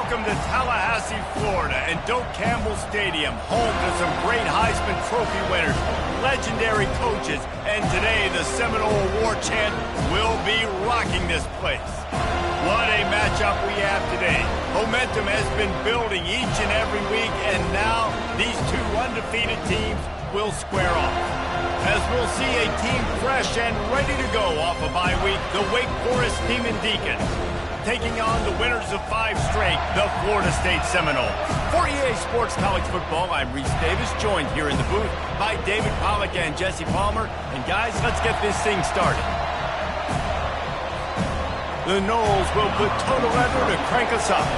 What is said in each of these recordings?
Welcome to Tallahassee, Florida, and Doak Campbell Stadium, home to some great Heisman Trophy winners, legendary coaches, and today the Seminole Award chant will be rocking this place. What a matchup we have today. Momentum has been building each and every week, and now these two undefeated teams will square off. As we'll see a team fresh and ready to go off a bye week, the Wake Forest Demon Deacons, taking on the winners of 5 straight, the Florida State Seminoles. For EA Sports College Football, I'm Reese Davis, joined here in the booth by David Pollack and Jesse Palmer. And guys, let's get this thing started. The Noles will put total leather to crank us up.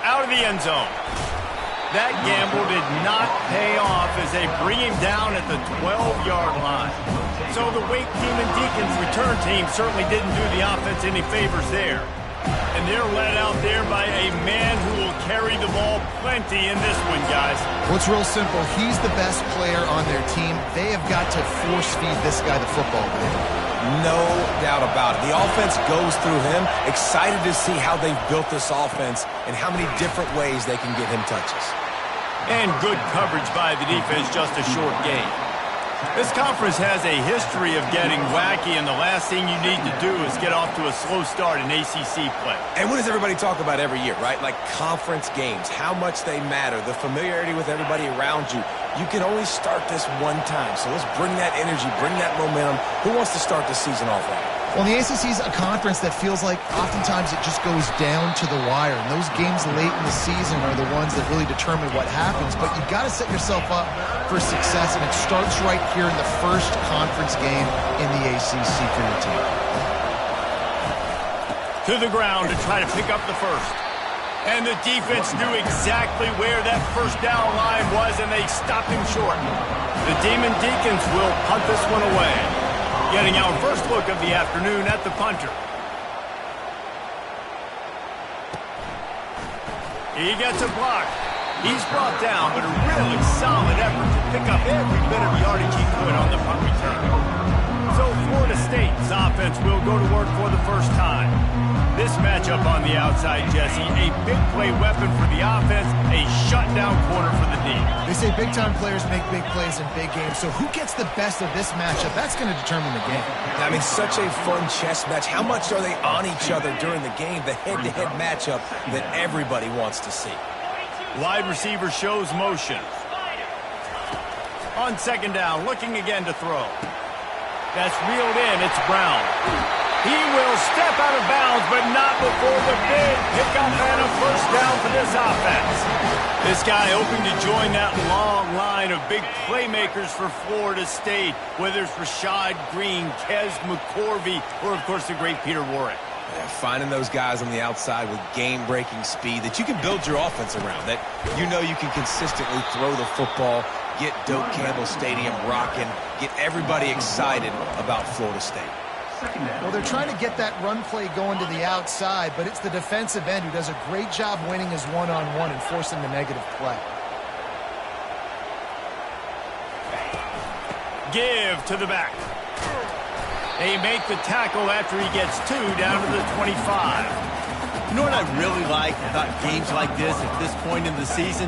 Out of the end zone. That gamble did not pay off as they bring him down at the 12-yard line. So the Wake Demon Deacons return team certainly didn't do the offense any favors there. And they're led out there by a man who will carry the ball plenty in this one, guys. Well, it's real simple. He's the best player on their team. They have got to force-feed this guy the football. No doubt about it. The offense goes through him. Excited to see how they've built this offense and how many different ways they can get him touches. And good coverage by the defense, just a short gain. This conference has a history of getting wacky, and the last thing you need to do is get off to a slow start in ACC play. And what does everybody talk about every year, right? Like conference games, how much they matter, the familiarity with everybody around you. You can only start this one time, so let's bring that energy, bring that momentum. Who wants to start the season off right? Well, the ACC is a conference that feels like oftentimes it just goes down to the wire. And those games late in the season are the ones that really determine what happens. But you've got to set yourself up for success, and it starts right here in the first conference game in the ACC for your team. To the ground to try to pick up the first. And the defense knew exactly where that first down line was, and they stopped him short. The Demon Deacons will punt this one away. Getting our first look of the afternoon at the punter. He gets a block. He's brought down, but a really solid effort to pick up every bit of yardage he could on the punt return. So Florida State's offense will go to work for the first time. This matchup on the outside, Jesse, a big play weapon for the offense, a shutdown corner for the D. They say big-time players make big plays in big games, so who gets the best of this matchup? That's going to determine the game. I mean, such a fun chess match. How much are they on each other during the game, the head-to-head matchup that everybody wants to see? Wide receiver shows motion. On second down, looking again to throw. That's reeled in. It's Brown. He will step out of bounds, but not before the big pickup and a first down for this offense. This guy hoping to join that long line of big playmakers for Florida State, whether it's Rashad Green, Kez McCorvey, or, of course, the great Peter Warrick. Yeah, finding those guys on the outside with game-breaking speed that you can build your offense around, that you know you can consistently throw the football, get Doak Campbell Stadium rocking, get everybody excited about Florida State. Well, they're trying to get that run play going to the outside, but it's the defensive end who does a great job winning his one-on-one and forcing the negative play. Give to the back. They make the tackle after he gets 2 down to the 25. You know what I really like about games like this at this point in the season?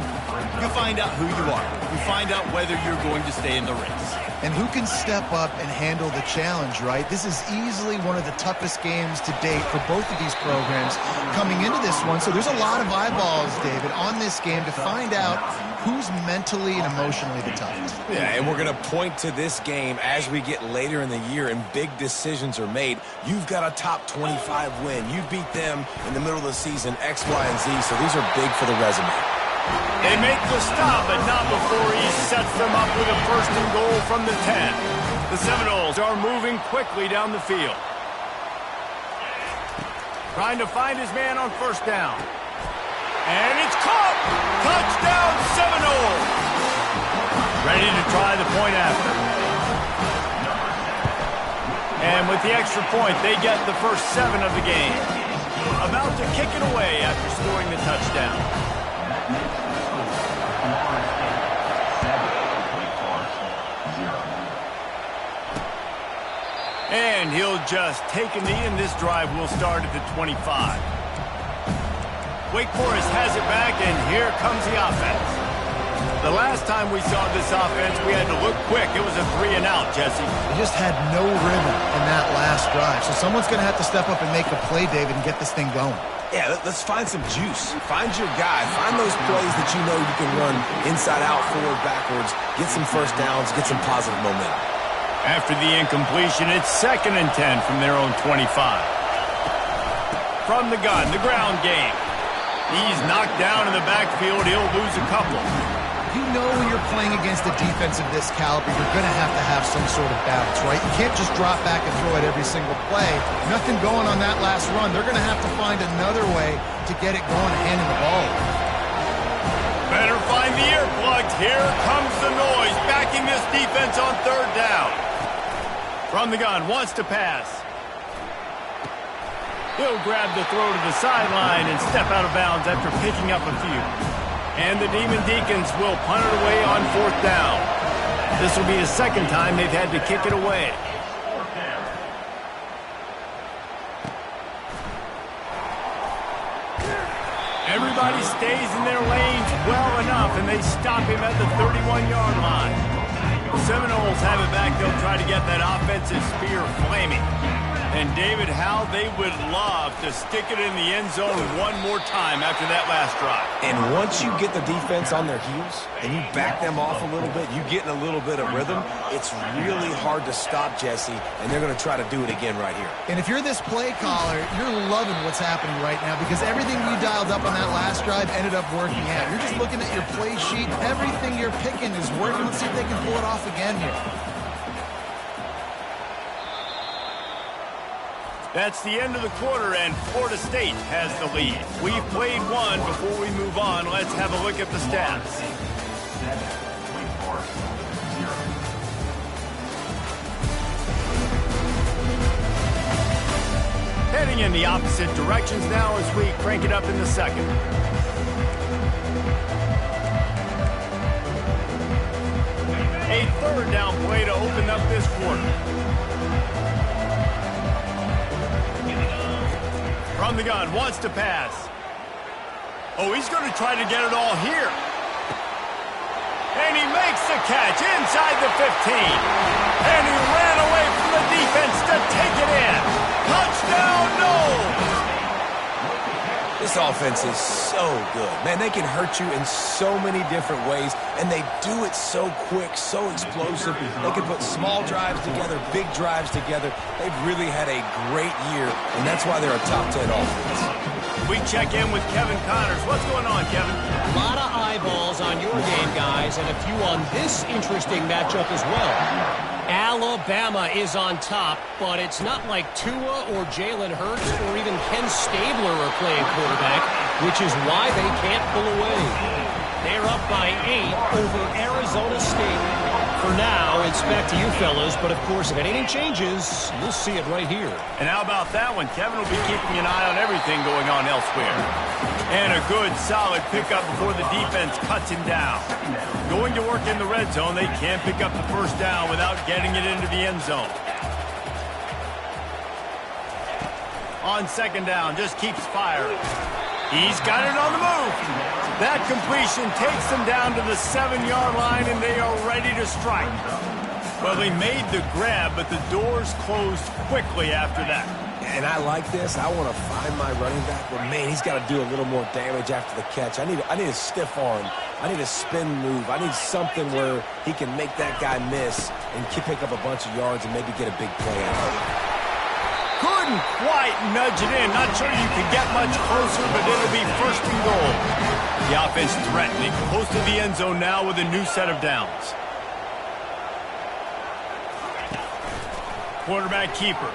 You find out who you are. You find out whether you're going to stay in the race. And who can step up and handle the challenge, right? This is easily one of the toughest games to date for both of these programs coming into this one. So there's a lot of eyeballs, David, on this game to find out who's mentally and emotionally the toughest. Yeah, and we're going to point to this game as we get later in the year and big decisions are made. You've got a top 25 win. You beat them in the middle of the season, X, Y, and Z, so these are big for the resume. They make the stop, but not before he sets them up with a first and goal from the 10. The Seminoles are moving quickly down the field. Trying to find his man on first down. And it's caught! Touchdown, Seminoles! Ready to try the point after. And with the extra point, they get the first 7 of the game. About to kick it away after scoring the touchdown. And he'll just take a knee, and this drive will start at the 25. Wake Forest has it back, and here comes the offense. The last time we saw this offense, we had to look quick. It was a 3-and-out, Jesse. They just had no rhythm in that last drive. So someone's going to have to step up and make a play, David, and get this thing going. Yeah, let's find some juice. Find your guy. Find those plays that you know you can run inside out, forward, backwards, get some first downs, get some positive momentum. After the incompletion, it's 2nd and 10 from their own 25. From the gun, the ground game. He's knocked down in the backfield. He'll lose a couple. You know when you're playing against a defense of this caliber, you're going to have some sort of balance, right? You can't just drop back and throw it every single play. Nothing going on that last run. They're going to have to find another way to get it going and handing the ball. Better find the earplugs. Here comes the noise, backing this defense on 3rd down. From the gun, wants to pass. He'll grab the throw to the sideline and step out of bounds after picking up a few. And the Demon Deacons will punt it away on 4th down. This will be the 2nd time they've had to kick it away. Everybody stays in their lanes well enough, and they stop him at the 31-yard line. The Seminoles have it back. They'll try to get that offensive spear flaming. And, David, how they would love to stick it in the end zone one more time after that last drive. And once you get the defense on their heels and you back them off a little bit, you get in a little bit of rhythm, it's really hard to stop, Jesse, and they're going to try to do it again right here. And if you're this play caller, you're loving what's happening right now because everything you dialed up on that last drive ended up working out. You're just looking at your play sheet. Everything you're picking is working. Let's see if they can pull it off again here. That's the end of the quarter, and Florida State has the lead. We've played one. Before we move on, let's have a look at the stats. Heading in the opposite directions now as we crank it up in the 2nd. A 3rd down play to open up this quarter. From the gun, wants to pass. Oh, he's going to try to get it all here. And he makes the catch inside the 15. And he ran away from the defense to take it in. Touchdown, Noles! This offense is so good. Man, they can hurt you in so many different ways, and they do it so quick, so explosive. They can put small drives together, big drives together. They've really had a great year, and that's why they're a top 10 offense. We check in with Kevin Connors. What's going on, Kevin? A lot of eyeballs on your game, guys, and a few on this interesting matchup as well. Alabama is on top, but it's not like Tua or Jalen Hurts or even Ken Stabler are playing quarterback, which is why they can't pull away. They're up by 8 over Arizona State. For now, it's back to you fellas, but of course, if anything changes, you'll see it right here. And how about that one? Kevin will be keeping an eye on everything going on elsewhere. And a good, solid pickup before the defense cuts him down. Going to work in the red zone, they can't pick up the 1st down without getting it into the end zone. On 2nd down, just keeps firing. He's got it on the move. That completion takes them down to the 7-yard line, and they are ready to strike. Well, they made the grab, but the doors closed quickly after that. And I like this. I want to find my running back, but, man, he's got to do a little more damage after the catch. I need a stiff arm. I need a spin move. I need something where he can make that guy miss and pick up a bunch of yards and maybe get a big play out of it. Couldn't quite nudge it in. Not sure you could get much closer, but it'll be 1st and goal. The offense threatening. Close to the end zone now with a new set of downs. Quarterback keeper.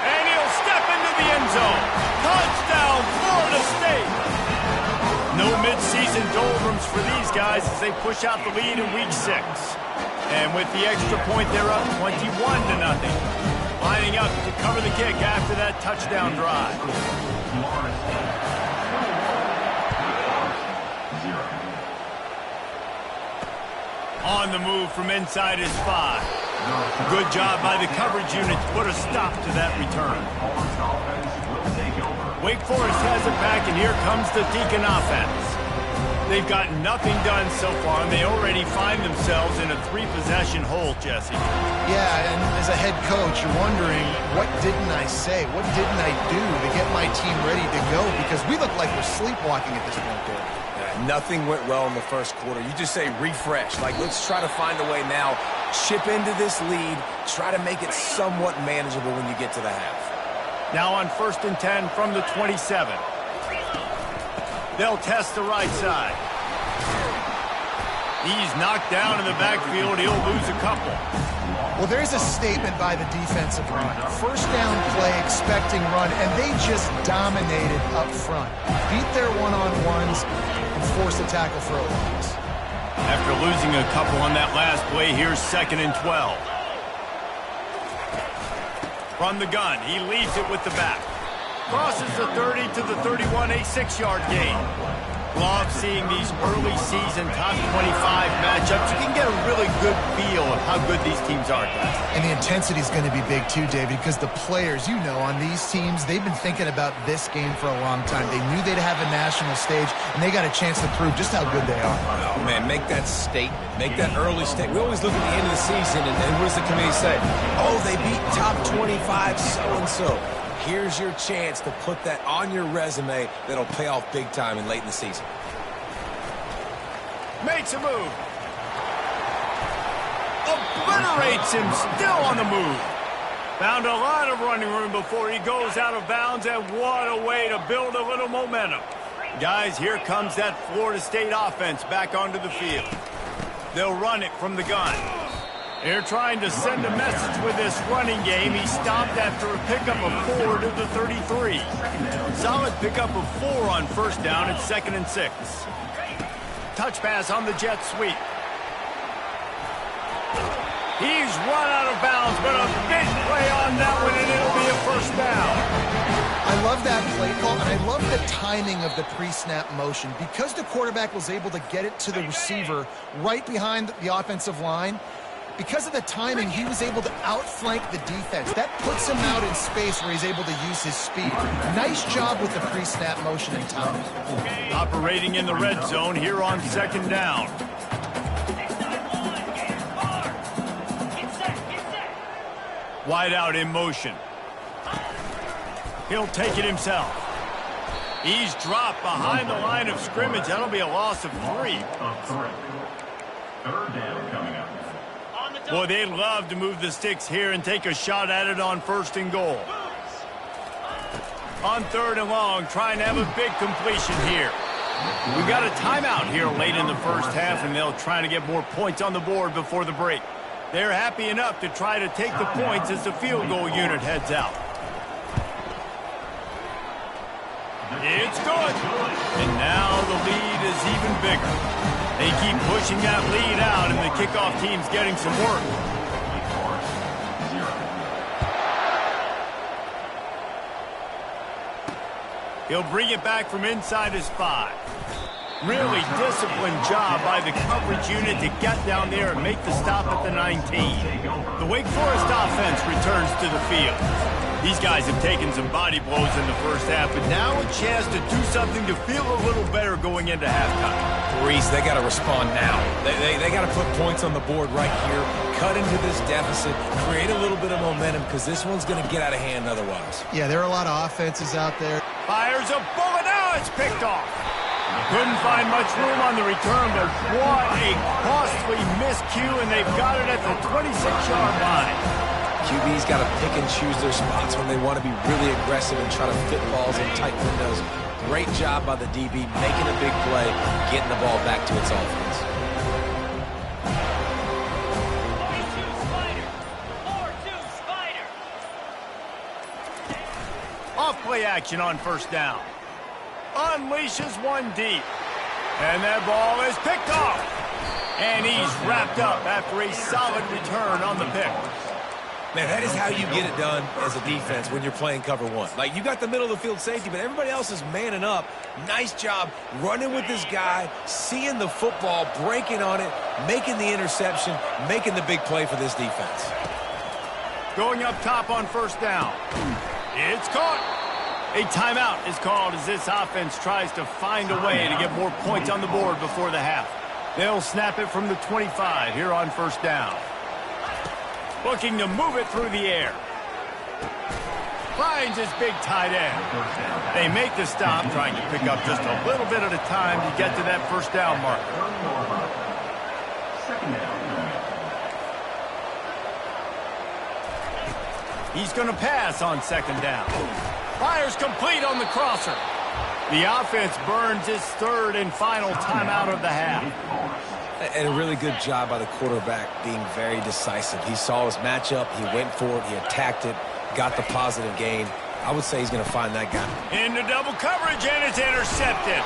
And he'll step into the end zone. Touchdown, Florida State. No midseason doldrums for these guys as they push out the lead in Week 6. And with the extra point, they're up 21-0. Lining up to cover the kick after that touchdown drive. On the move from inside his 5. Good job by the coverage unit to put a stop to that return. Wake Forest has it back, and here comes the Deacon offense. They've got nothing done so far, and they already find themselves in a 3-possession hole, Jesse. Yeah, and as a head coach, you're wondering, what didn't I say? What didn't I do to get my team ready to go? Because we look like we're sleepwalking at this point, Dave. Nothing went well in the first quarter. You just say refresh. Like, let's try to find a way now. Chip into this lead. Try to make it somewhat manageable when you get to the half. Now on 1st and 10 from the 27. They'll test the right side. He's knocked down in the backfield. He'll lose a couple. Well, there's a statement by the defensive line. First down play, expecting run, and they just dominated up front. Beat their one-on-ones and forced a tackle for a loss. After losing a couple on that last play, here's 2nd and 12. From the gun, he leads it with the back. Crosses the 30 to the 31, a 6-yard gain. Love seeing these early season top 25 matchups. You can get a really good feel of how good these teams are, guys. And the intensity is going to be big too, David, because the players, you know, on these teams, they've been thinking about this game for a long time. They knew they'd have a national stage, and they got a chance to prove just how good they are. Oh, man, make that statement. Make that early statement. We always look at the end of the season, and what does the committee say? Oh, they beat top 25 so-and-so. Here's your chance to put that on your resume that'll pay off big time and late in the season. Makes a move. Obliterates him, still on the move. Found a lot of running room before he goes out of bounds, and what a way to build a little momentum. Guys, here comes that Florida State offense back onto the field. They'll run it from the gun. They're trying to send a message with this running game. He stopped after a pickup of 4 to the 33. Solid pickup of 4 on 1st down at 2nd and 6. Touch pass on the jet sweep. He's run out of bounds, but a big play on that one, and it'll be a 1st down. I love that play call, and I love the timing of the pre-snap motion. Because the quarterback was able to get it to the receiver right behind the offensive line, because of the timing, he was able to outflank the defense. That puts him out in space where he's able to use his speed. Nice job with the pre-snap motion and timing. Operating in the red zone here on 2nd down. Wide out in motion. He'll take it himself. He's dropped behind the line of scrimmage. That'll be a loss of 3. 3rd down coming up. Boy, they'd love to move the sticks here and take a shot at it on 1st and goal. On 3rd and long, trying to have a big completion here. We got a timeout here late in the first half, and they'll try to get more points on the board before the break. They're happy enough to try to take the points as the field goal unit heads out. It's good. And now the lead is even bigger. They keep pushing that lead out, and the kickoff team's getting some work. He'll bring it back from inside his 5. Really disciplined job by the coverage unit to get down there and make the stop at the 19. The Wake Forest offense returns to the field. These guys have taken some body blows in the first half, but now a chance to do something to feel a little better going into halftime. Reese, they got to respond now. They got to put points on the board right here, cut into this deficit, create a little bit of momentum, because this one's going to get out of hand otherwise. Yeah, there are a lot of offenses out there. Fires a bullet. Now it's picked off. Couldn't find much room on the return, but what a costly miscue, and they've got it at the 26-yard line. QB's got to pick and choose their spots when they want to be really aggressive and try to fit balls in tight windows. Great job by the DB, making a big play, getting the ball back to its offense. 4-2 Spider. Off play action on 1st down. Unleashes one deep. And that ball is picked off. And he's wrapped up after a solid return on the pick. Man, that is how you get it done as a defense when you're playing cover one. Like, you got the middle of the field safety, but everybody else is manning up. Nice job running with this guy, seeing the football, breaking on it, making the interception, making the big play for this defense. Going up top on first down. It's caught. A timeout is called as this offense tries to find a way to get more points on the board before the half. They'll snap it from the 25 here on first down. Looking to move it through the air. Finds his big tight end. They make the stop, trying to pick up just a little bit at a time to get to that first down marker. He's going to pass on second down. Fires complete on the crosser. The offense burns its third and final timeout of the half. And a really good job by the quarterback being very decisive. He saw his matchup, he went for it, he attacked it, got the positive gain. I would say he's going to find that guy. Into double coverage, and it's intercepted.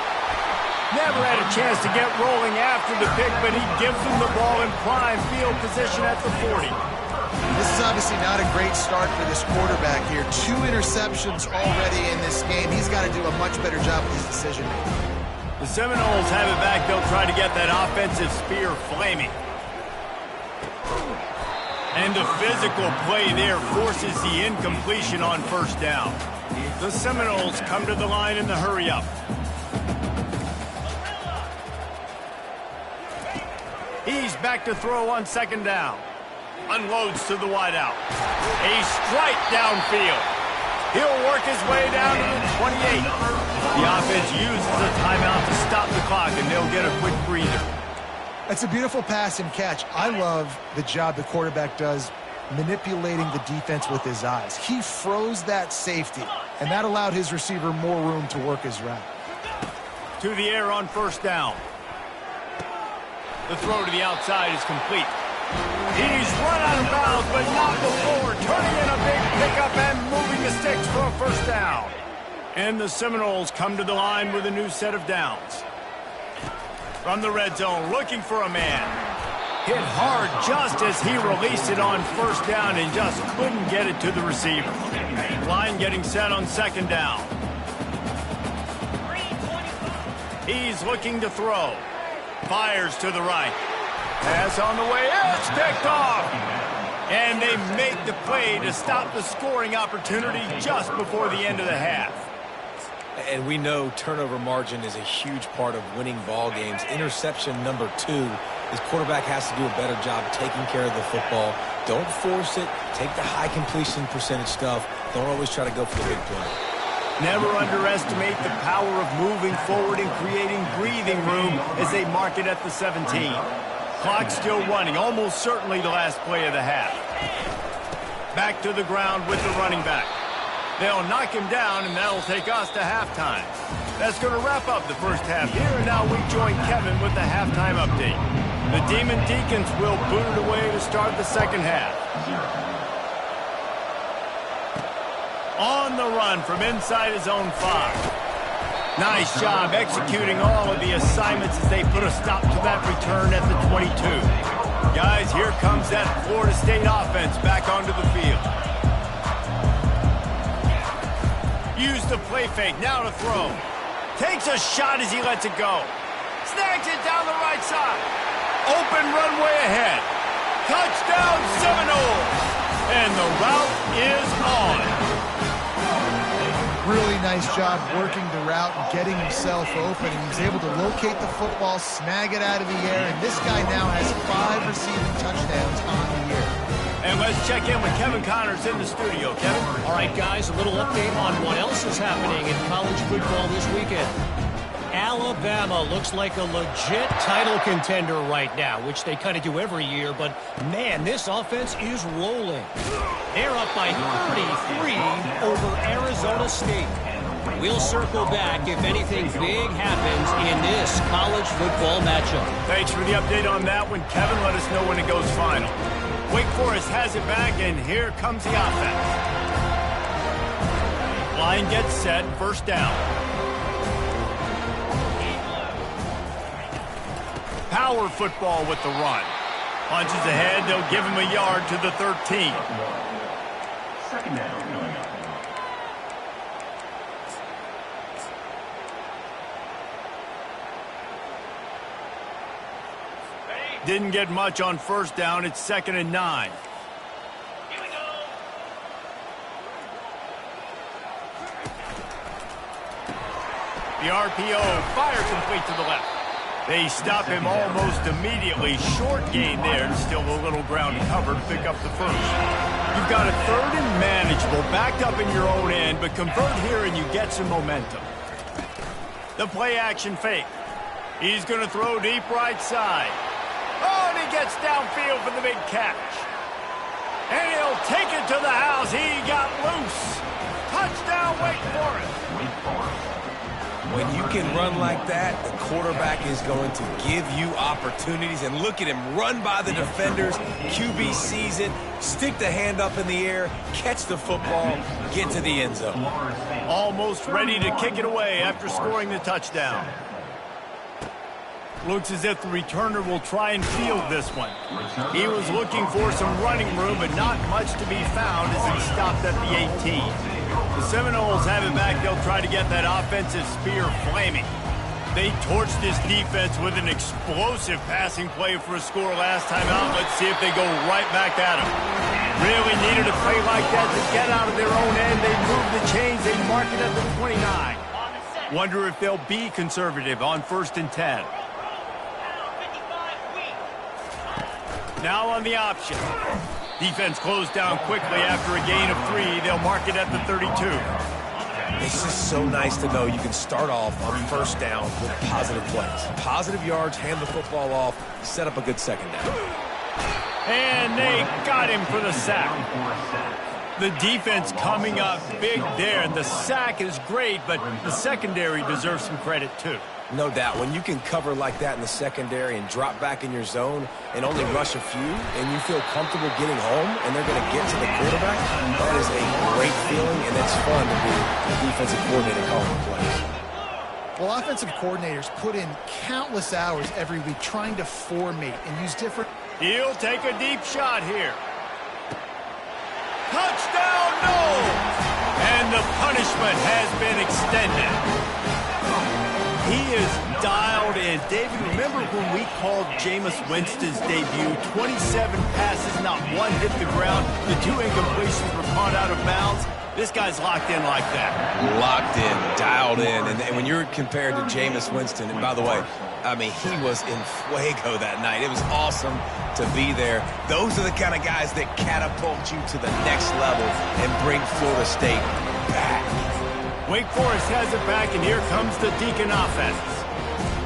Never had a chance to get rolling after the pick, but he gives them the ball in prime field position at the 40. This is obviously not a great start for this quarterback here. 2 interceptions already in this game. He's got to do a much better job with his decision-making. The Seminoles have it back. They'll try to get that offensive spear flaming. And the physical play there forces the incompletion on first down. The Seminoles come to the line in the hurry-up. He's back to throw on second down. Unloads to the wideout. A strike downfield. He'll work his way down to the 28. The offense uses a timeout to stop the clock, and they'll get a quick breather. That's a beautiful pass and catch. I love the job the quarterback does manipulating the defense with his eyes. He froze that safety, and that allowed his receiver more room to work his route. To the air on first down. The throw to the outside is complete. He's run out of bounds, but not before turning in a big pickup and moving the sticks for a first down. And the Seminoles come to the line with a new set of downs. From the red zone, looking for a man. Hit hard just as he released it on first down and just couldn't get it to the receiver. Line getting set on second down. He's looking to throw. Fires to the right. Pass on the way, it's picked off. And they make the play to stop the scoring opportunity just before the end of the half. And we know turnover margin is a huge part of winning ball games. Interception number 2. His quarterback has to do a better job taking care of the football. Don't force it. Take the high completion percentage stuff. Don't always try to go for the big play. Never underestimate the power of moving forward and creating breathing room as they mark it at the 17. Clock still running, almost certainly the last play of the half. Back to the ground with the running back. They'll knock him down, and that'll take us to halftime. That's going to wrap up the first half here, and now we join Kevin with the halftime update. The Demon Deacons will boot it away to start the second half. On the run from inside his own 5. Nice job executing all of the assignments as they put a stop to that return at the 22. Guys, here comes that Florida State offense back onto the field. Use the play fake, now to throw. Takes a shot as he lets it go. Snags it down the right side. Open runway ahead. Touchdown Seminoles. And the route is on. Really nice job working the route and getting himself open. He was able to locate the football, snag it out of the air, and this guy now has 5 receiving touchdowns on the year. And let's check in with Kevin Connors in the studio. Kevin? All right, guys, a little update on what else is happening in college football this weekend. Alabama looks like a legit title contender right now, which they kind of do every year, but man, this offense is rolling. They're up by 33 over Arizona State. We'll circle back if anything big happens in this college football matchup. Thanks for the update on that one, Kevin. Let us know when it goes final. Wake Forest has it back, and here comes the offense. Line gets set, first down. Power football with the run. Punches ahead. They'll give him a yard to the 13. Second down. Didn't get much on first down. It's 2nd and 9. Here we go. The RPO, fire complete to the left. They stop him almost immediately. Short gain there, and still a little ground cover to pick up the first. You've got a 3rd and manageable, backed up in your own end, but convert here and you get some momentum. The play action fake. He's going to throw deep right side. Oh, and he gets downfield for the big catch. And he'll take it to the house. He got loose. Touchdown, Wake Forest. When you can run like that, the quarterback is going to give you opportunities. And look at him run by the defenders. QB sees it, stick the hand up in the air, catch the football, get to the end zone. Almost ready to kick it away after scoring the touchdown. Looks as if the returner will try and field this one. He was looking for some running room, but not much to be found as he stopped at the 18. The Seminoles have it back. They'll try to get that offensive spear flaming. They torched this defense with an explosive passing play for a score last time out. Let's see if they go right back at him. Really needed a play like that to get out of their own end. They move the chains. They mark it at the 29. Wonder if they'll be conservative on 1st and 10. Now on the option. Defense closed down quickly after a gain of 3. They'll mark it at the 32. It's just so nice to know you can start off on first down with positive plays. Positive yards, hand the football off, set up a good second down. And they got him for the sack. The defense coming up big there, and the sack is great, but the secondary deserves some credit too. No doubt. When you can cover like that in the secondary and drop back in your zone and only rush a few, and you feel comfortable getting home and they're going to get to the quarterback, that is a great feeling, and it's fun to be the defensive coordinator calling plays. Well, offensive coordinators put in countless hours every week trying to formate and use different... He'll take a deep shot here. Touchdown, no! And the punishment has been extended. He is dialed in. David, remember when we called Jameis Winston's debut? 27 passes, not one hit the ground. The 2 incompletions were caught out of bounds. This guy's locked in like that. Locked in, dialed in. And when you're compared to Jameis Winston, and by the way, I mean, he was in fuego that night. It was awesome to be there. Those are the kind of guys that catapult you to the next level and bring Florida State back. Wake Forest has it back, and here comes the Deacon offense.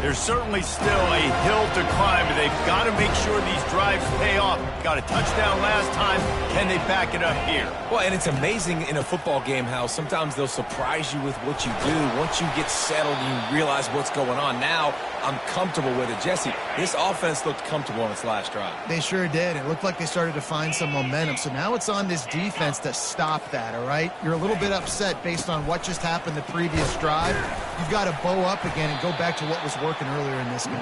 There's certainly still a hill to climb, but they've got to make sure these drives pay off. Got a touchdown last time. Can they back it up here? Well, and it's amazing in a football game how sometimes they'll surprise you with what you do. Once you get settled, you realize what's going on. Now, I'm comfortable with it. Jesse, this offense looked comfortable on its last drive. They sure did. It looked like they started to find some momentum. So now it's on this defense to stop that, all right? You're a little bit upset based on what just happened the previous drive. You've got to bow up again and go back to what was working earlier in this game.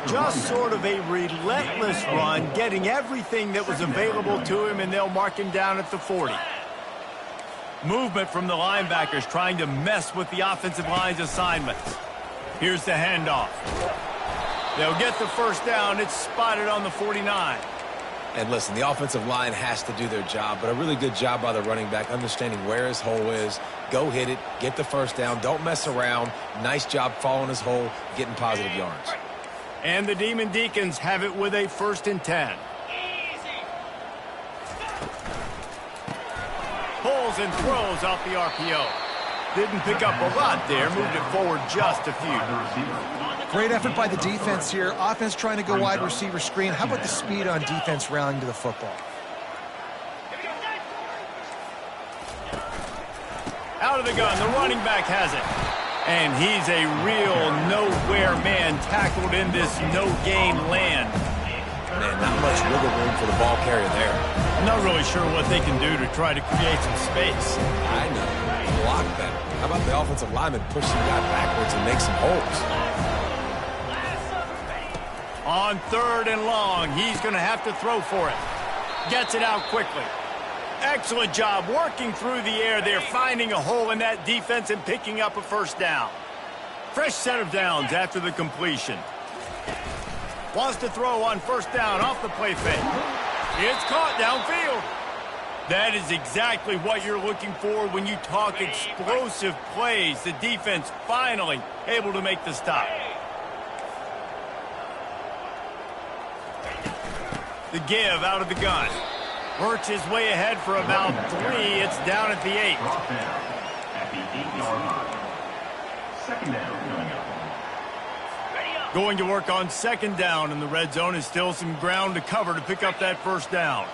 Just sort of a relentless run, getting everything that was available to him, and they'll mark him down at the 40. Movement from the linebackers trying to mess with the offensive line's assignments. Here's the handoff. They'll get the first down. It's spotted on the 49. And listen, the offensive line has to do their job, but a really good job by the running back, understanding where his hole is. Go hit it, get the first down, don't mess around. Nice job following his hole, getting positive yards. And the Demon Deacons have it with a 1st and 10. Pulls and throws off the RPO. Didn't pick up a lot there, moved it forward just a few. Great effort by the defense here. Offense trying to go wide receiver screen. How about the speed on defense rallying to the football? Out of the gun, the running back has it. And he's a real nowhere man tackled in this no-gain land. Man, not much wiggle room for the ball carrier there. I'm not really sure what they can do to try to create some space. I know. Block better. How about the offensive lineman push some guy backwards and make some holes? On 3rd and long, he's going to have to throw for it. Gets it out quickly. Excellent job working through the air there, finding a hole in that defense and picking up a first down. Fresh set of downs after the completion. Wants to throw on 1st down off the play fake. It's caught downfield. That is exactly what you're looking for when you talk explosive plays. The defense finally able to make the stop. The give out of the gun. Works his way ahead for about 3. It's down at the 8. At the 8-yard line. 2nd down coming up. Going to work on 2nd down in the red zone. Is still some ground to cover to pick up that 1st down.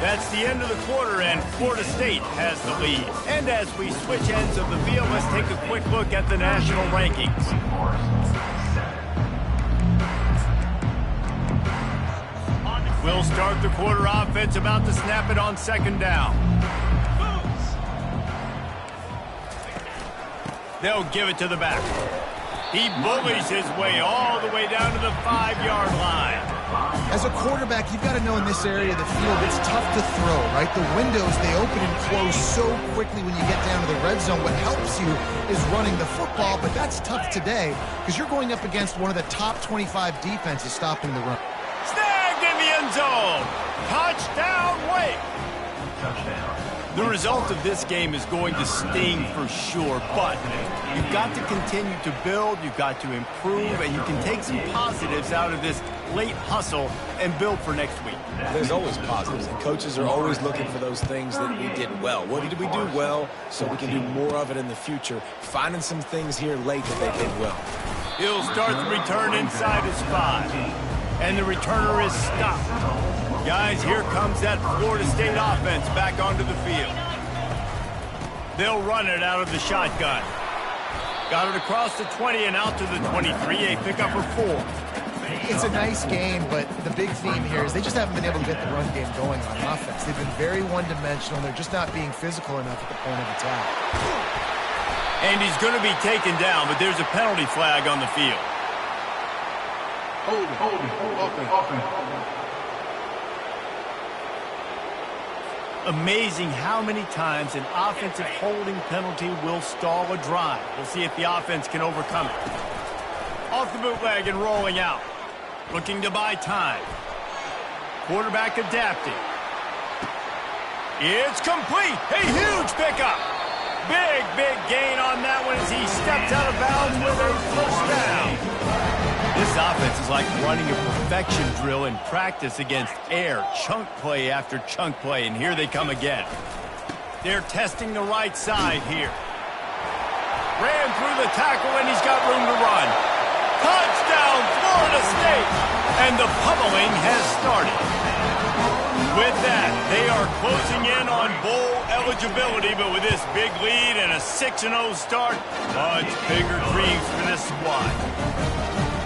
That's the end of the quarter, and Florida State has the lead. And as we switch ends of the field, let's take a quick look at the national rankings. We'll start the quarter offense, about to snap it on 2nd down. They'll give it to the back. He bullies his way all the way down to the 5-yard line. As a quarterback, you've got to know in this area of the field, it's tough to throw, right? The windows, they open and close so quickly when you get down to the red zone. What helps you is running the football, but that's tough today because you're going up against one of the top 25 defenses stopping the run. Snagged in the end zone. Touchdown, Wake. Touchdown. The result of this game is going to sting for sure, but you've got to continue to build, you've got to improve, and you can take some positives out of this late hustle and build for next week. There's always positives, and coaches are always looking for those things that we did well. What did we do well so we can do more of it in the future? Finding some things here late that they did well. He'll start the return inside his 5, and the returner is stopped. Guys, here comes that Florida State offense back onto the field. They'll run it out of the shotgun. Got it across the 20 and out to the 23, a pickup for 4. It's a nice game, but the big theme here is they just haven't been able to get the run game going on offense. They've been very one-dimensional. They're just not being physical enough at the point of attack. And he's going to be taken down, but there's a penalty flag on the field. Amazing how many times an offensive holding penalty will stall a drive. We'll see if the offense can overcome it. Off the bootleg and rolling out. Looking to buy time. Quarterback adapting. It's complete. A huge pickup. Big gain on that one as he steps out of bounds with a 1st down. This offense is like running a perfection drill in practice against air. Chunk play after chunk play, and here they come again. They're testing the right side here. Ran through the tackle, and he's got room to run. Touchdown, Florida State! And the pummeling has started. With that, they are closing in on bowl eligibility, but with this big lead and a 6-0 start, much bigger dreams for this squad.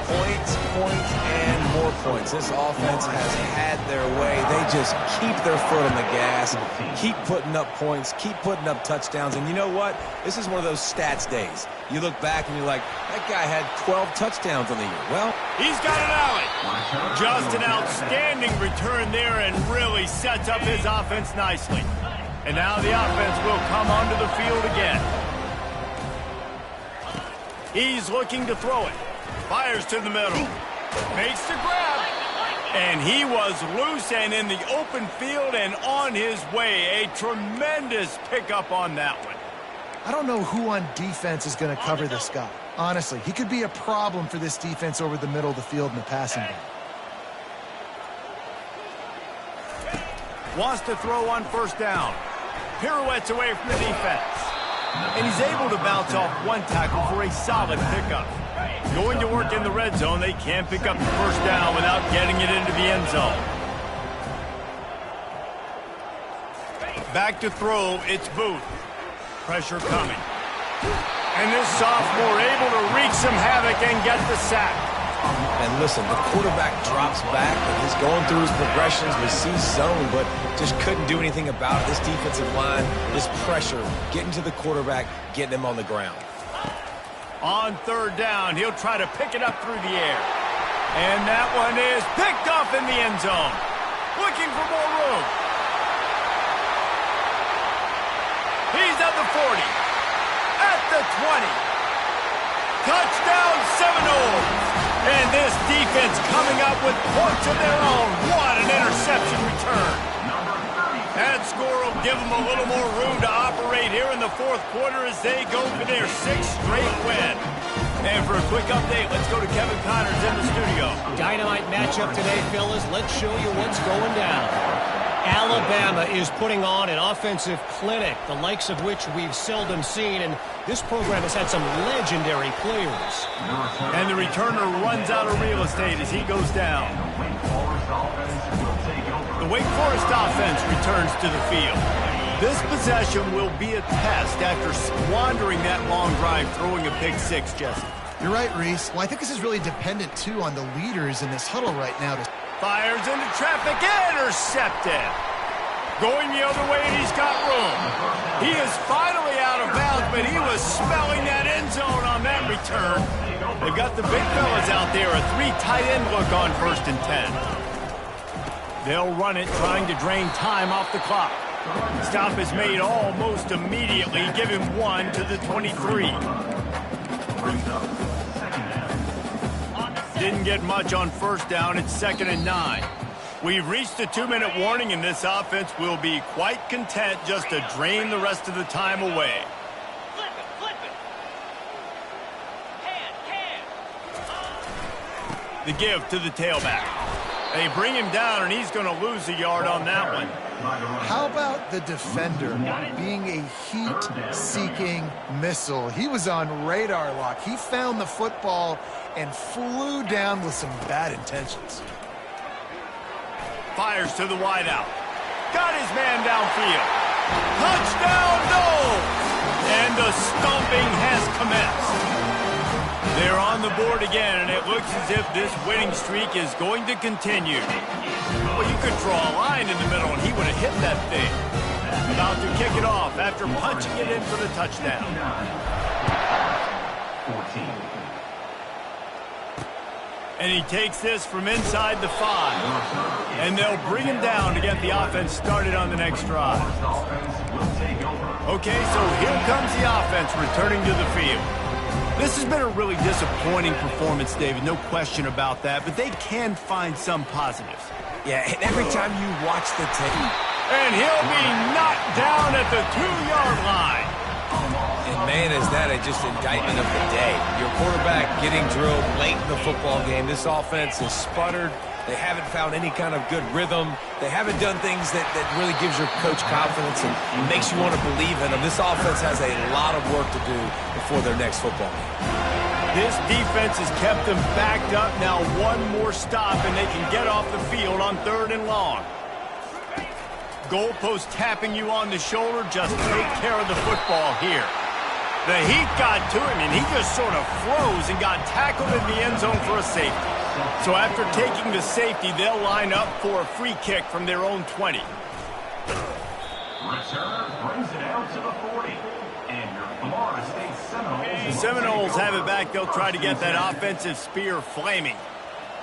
Points, and more points. This offense has had their way. They just keep their foot on the gas, keep putting up points, keep putting up touchdowns. And you know what? This is one of those stats days. You look back and you're like, that guy had 12 touchdowns on the year. Well, he's got an alley. Just an outstanding return there and really sets up his offense nicely. And now the offense will come onto the field again. He's looking to throw it. Fires to the middle. Makes the grab. And he was loose and in the open field and on his way. A tremendous pickup on that one. I don't know who on defense is going to cover this guy. Honestly, he could be a problem for this defense over the middle of the field in the passing game. Wants to throw on 1st down. Pirouettes away from the defense. And he's able to bounce off one tackle for a solid pickup. Going to work in the red zone. They can't pick up the 1st down without getting it into the end zone. Back to throw, it's Booth. Pressure coming. And this sophomore able to wreak some havoc and get the sack. and listen, the quarterback drops back, and he's going through his progressions. We see zone, but just couldn't do anything about it. This defensive line, this pressure, getting to the quarterback, getting him on the ground. On third down, he'll try to pick it up through the air. And that one is picked off in the end zone. Looking for more room. He's at the 40. At the 20. Touchdown Seminoles. And this defense coming up with points of their own. What an interception return. That score will give them a little more room to operate here in the fourth quarter as they go for their 6th straight win. And for a quick update, let's go to Kevin Connors in the studio. Dynamite matchup today, fellas. Let's show you what's going down. Alabama is putting on an offensive clinic, the likes of which we've seldom seen, and this program has had some legendary players. And the returner runs out of real estate as he goes down. The Wake Forest offense returns to the field. This possession will be a test after squandering that long drive throwing a pick six, Jesse. You're right, Reese. Well, I think this is really dependent, too, on the leaders in this huddle right now. Fires into traffic, intercepted. Going the other way, and he's got room. He is finally out of bounds, but he was smelling that end zone on that return. They've got the big fellas out there, a 3 tight end look on 1st and 10. They'll run it, trying to drain time off the clock. Stop is made almost immediately. Give him 1 to the 23. Didn't get much on 1st down. It's 2nd and 9. We've reached the 2-minute warning, and this offense will be quite content just to drain the rest of the time away. Flip it. The give to the tailback. They bring him down, and he's going to lose a yard on that one. How about the defender being a heat-seeking missile? He was on radar lock. He found the football and flew down with some bad intentions. Fires to the wideout. Got his man downfield. Touchdown, no! And the stomping has commenced. They're on the board again, and it looks as if this winning streak is going to continue. Well, you could draw a line in the middle, and he would have hit that thing. About to kick it off after punching it in for the touchdown. 14. And he takes this from inside the 5. And they'll bring him down to get the offense started on the next drive. Okay, so here comes the offense returning to the field. This has been a really disappointing performance, David, no question about that, but they can find some positives. Yeah, and every time you watch the tape. And he'll be knocked down at the 2-yard line. And man, is that just indictment of the day. Your quarterback getting drilled late in the football game. This offense is sputtered. They haven't found any kind of good rhythm. They haven't done things that really gives your coach confidence and makes you want to believe in them. This offense has a lot of work to do before their next football game. This defense has kept them backed up. Now one more stop, and they can get off the field on 3rd and long. Goalpost tapping you on the shoulder. Just take care of the football here. The heat got to him, and he just sort of froze and got tackled in the end zone for a safety. So after taking the safety, they'll line up for a free kick from their own 20. Returner brings it out to the 40. And your Florida State Seminoles. The Seminoles have it back. They'll try to get that offensive spear flaming.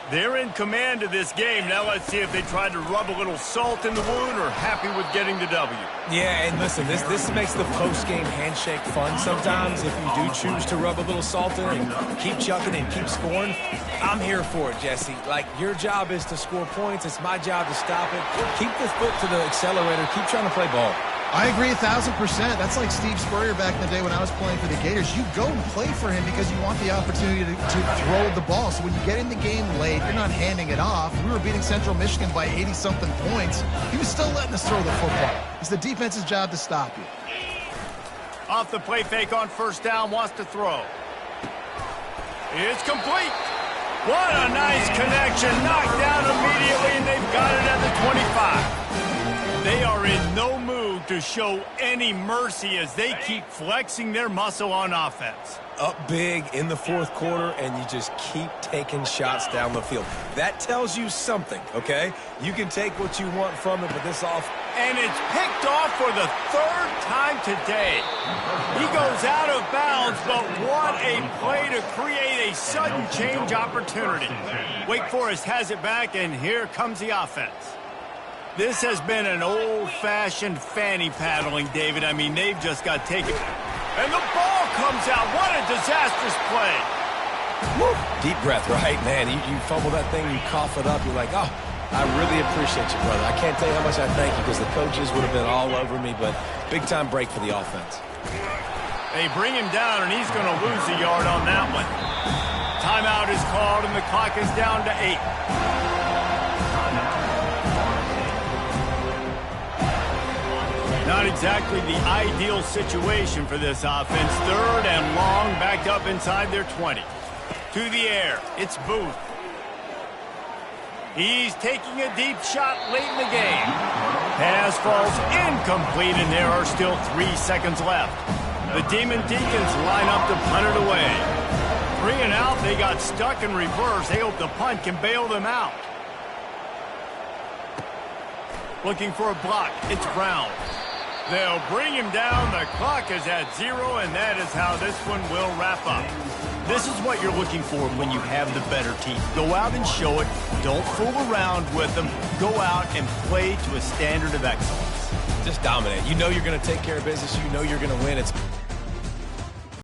They're in command of this game. Now let's see if they tried to rub a little salt in the wound or happy with getting the W. Yeah, and listen, this makes the post-game handshake fun sometimes if you do choose to rub a little salt in and keep chucking and keep scoring. I'm here for it, Jesse. Like, your job is to score points. It's my job to stop it. Keep the foot to the accelerator. Keep trying to play ball. I agree 1,000%. That's like Steve Spurrier back in the day when I was playing for the Gators. You go and play for him because you want the opportunity to throw the ball. So when you get in the game late, you're not handing it off. We were beating Central Michigan by 80-something points. He was still letting us throw the football. It's the defense's job to stop you. Off the play fake on 1st down, wants to throw. It's complete. What a nice connection. Knocked down immediately, and they've got it at the 25. They are in no mood to show any mercy as they keep flexing their muscle on offense. Up big in the 4th quarter, and you just keep taking shots down the field. That tells you something, okay? You can take what you want from it, but this And it's picked off for the third time today. He goes out of bounds, but what a play to create a sudden change opportunity. Wake Forest has it back, and here comes the offense. This has been an old-fashioned fanny paddling, David. I mean, they've just got taken. And the ball comes out. What a disastrous play. Woo. Deep breath, right? Man, you fumble that thing, you cough it up, you're like, oh, I really appreciate you, brother. I can't tell you how much I thank you because the coaches would have been all over me, but big-time break for the offense. They bring him down, and he's going to lose a yard on that one. Timeout is called, and the clock is down to 8. Not exactly the ideal situation for this offense. Third and long, backed up inside their 20. To the air, it's Booth. He's taking a deep shot late in the game. Pass falls incomplete, and there are still 3 seconds left. The Demon Deacons line up to punt it away. 3 and out, they got stuck in reverse. They hope the punt can bail them out. Looking for a block, it's Brown. They'll bring him down. The clock is at 0, and that is how this one will wrap up. This is what you're looking for when you have the better team. Go out and show it. Don't fool around with them. Go out and play to a standard of excellence. Just dominate. You know you're going to take care of business. You know you're going to win. It's